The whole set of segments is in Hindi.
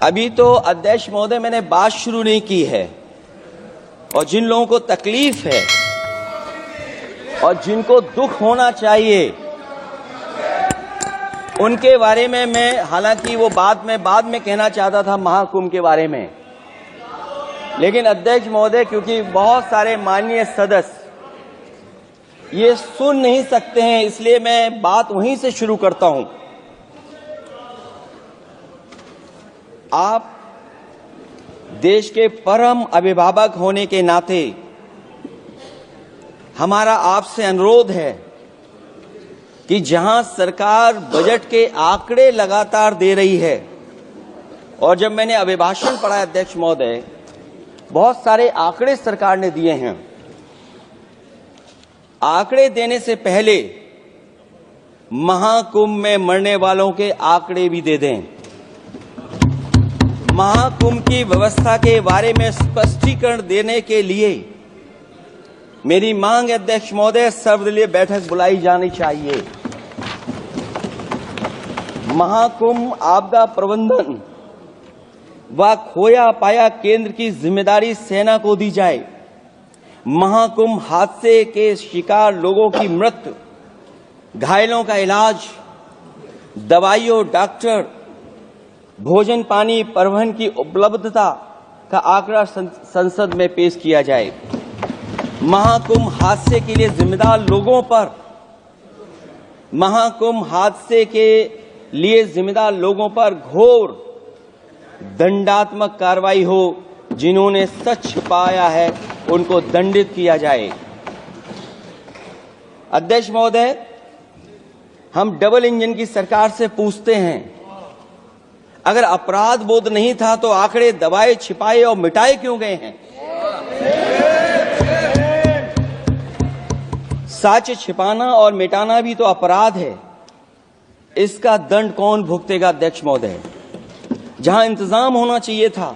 अभी तो अध्यक्ष महोदय मैंने बात शुरू नहीं की है और जिन लोगों को तकलीफ है और जिनको दुख होना चाहिए उनके बारे में मैं, हालांकि वो बाद में कहना चाहता था महाकुंभ के बारे में, लेकिन अध्यक्ष महोदय क्योंकि बहुत सारे माननीय सदस्य ये सुन नहीं सकते हैं, इसलिए मैं बात वहीं से शुरू करता हूं। आप देश के परम अभिभावक होने के नाते हमारा आपसे अनुरोध है कि जहां सरकार बजट के आंकड़े लगातार दे रही है, और जब मैंने अभिभाषण पढ़ा अध्यक्ष महोदय, बहुत सारे आंकड़े सरकार ने दिए हैं। आंकड़े देने से पहले महाकुंभ में मरने वालों के आंकड़े भी दे दें। महाकुंभ की व्यवस्था के बारे में स्पष्टीकरण देने के लिए मेरी मांग है अध्यक्ष महोदय, सर्वदलीय बैठक बुलाई जानी चाहिए। महाकुंभ आपदा प्रबंधन व खोया पाया केंद्र की जिम्मेदारी सेना को दी जाए। महाकुंभ हादसे के शिकार लोगों की मृत्यु, घायलों का इलाज, दवाइयों, डॉक्टर, भोजन पानी, परिवहन की उपलब्धता का आंकड़ा संसद में पेश किया जाए। महाकुंभ हादसे के लिए जिम्मेदार लोगों पर, महाकुंभ हादसे के लिए जिम्मेदार लोगों पर घोर दंडात्मक कार्रवाई हो। जिन्होंने सच छिपाया है उनको दंडित किया जाए। अध्यक्ष महोदय, हम डबल इंजन की सरकार से पूछते हैं, अगर अपराध बोध नहीं था तो आंकड़े दबाए, छिपाए और मिटाए क्यों गए हैं? सच छिपाना और मिटाना भी तो अपराध है। इसका दंड कौन भुगतेगा अध्यक्ष महोदय? जहां इंतजाम होना चाहिए था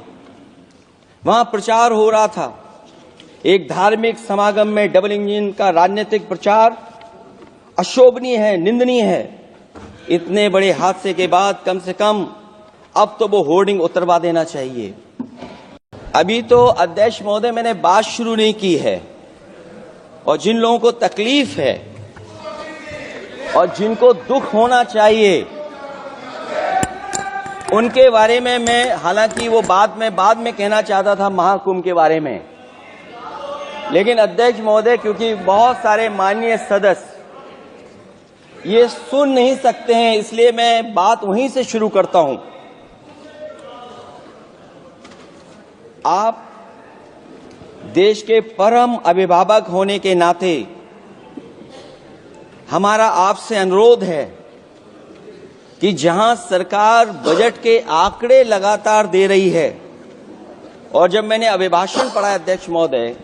वहां प्रचार हो रहा था। एक धार्मिक समागम में डबल इंजन का राजनीतिक प्रचार अशोभनीय है, निंदनीय है। इतने बड़े हादसे के बाद कम से कम अब तो वो होर्डिंग उतरवा देना चाहिए। अभी तो अध्यक्ष महोदय मैंने बात शुरू नहीं की है और जिन लोगों को तकलीफ है और जिनको दुख होना चाहिए उनके बारे में मैं, हालांकि वो बाद में कहना चाहता था महाकुंभ के बारे में, लेकिन अध्यक्ष महोदय क्योंकि बहुत सारे माननीय सदस्य ये सुन नहीं सकते हैं, इसलिए मैं बात वहीं से शुरू करता हूं। आप देश के परम अभिभावक होने के नाते हमारा आपसे अनुरोध है कि जहां सरकार बजट के आंकड़े लगातार दे रही है, और जब मैंने अभिभाषण पढ़ा अध्यक्ष महोदय,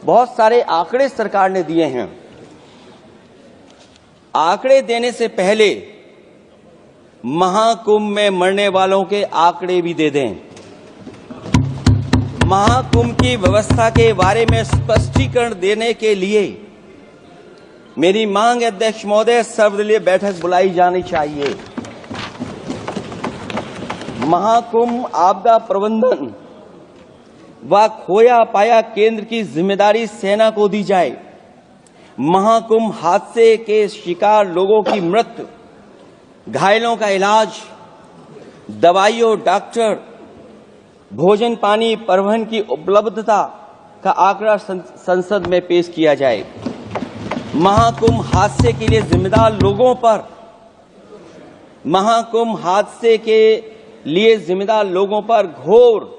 बहुत सारे आंकड़े सरकार ने दिए हैं। आंकड़े देने से पहले महाकुंभ में मरने वालों के आंकड़े भी दे दें। महाकुंभ की व्यवस्था के बारे में स्पष्टीकरण देने के लिए मेरी मांग है अध्यक्ष महोदय, सर्वदलीय बैठक बुलाई जानी चाहिए। महाकुंभ आपदा प्रबंधन व खोया पाया केंद्र की जिम्मेदारी सेना को दी जाए। महाकुंभ हादसे के शिकार लोगों की मृत्यु, घायलों का इलाज, दवाइयों, डॉक्टर, भोजन पानी, परिवहन की उपलब्धता का आंकड़ा संसद में पेश किया जाए। महाकुंभ हादसे के लिए जिम्मेदार लोगों पर, महाकुंभ हादसे के लिए जिम्मेदार लोगों पर घोर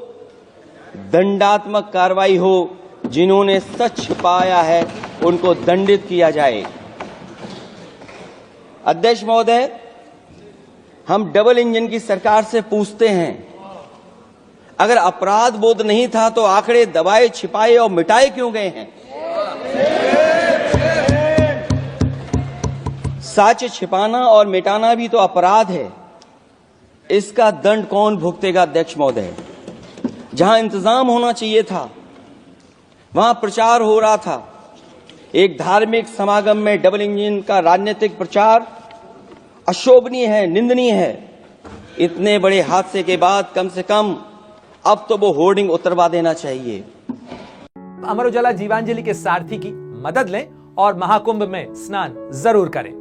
दंडात्मक कार्रवाई हो। जिन्होंने सच छिपाया है उनको दंडित किया जाए। अध्यक्ष महोदय, हम डबल इंजन की सरकार से पूछते हैं, अगर अपराध बोध नहीं था तो आंकड़े दबाए, छिपाए और मिटाए क्यों गए हैं? सच छिपाना और मिटाना भी तो अपराध है। इसका दंड कौन भुगतेगा अध्यक्ष महोदय? जहां इंतजाम होना चाहिए था वहां प्रचार हो रहा था। एक धार्मिक समागम में डबल इंजन का राजनीतिक प्रचार अशोभनीय है, निंदनीय है। इतने बड़े हादसे के बाद कम से कम अब तो वो होर्डिंग उतरवा देना चाहिए। अमर उजाला जीवांजलि के सारथी की मदद लें और महाकुंभ में स्नान जरूर करें।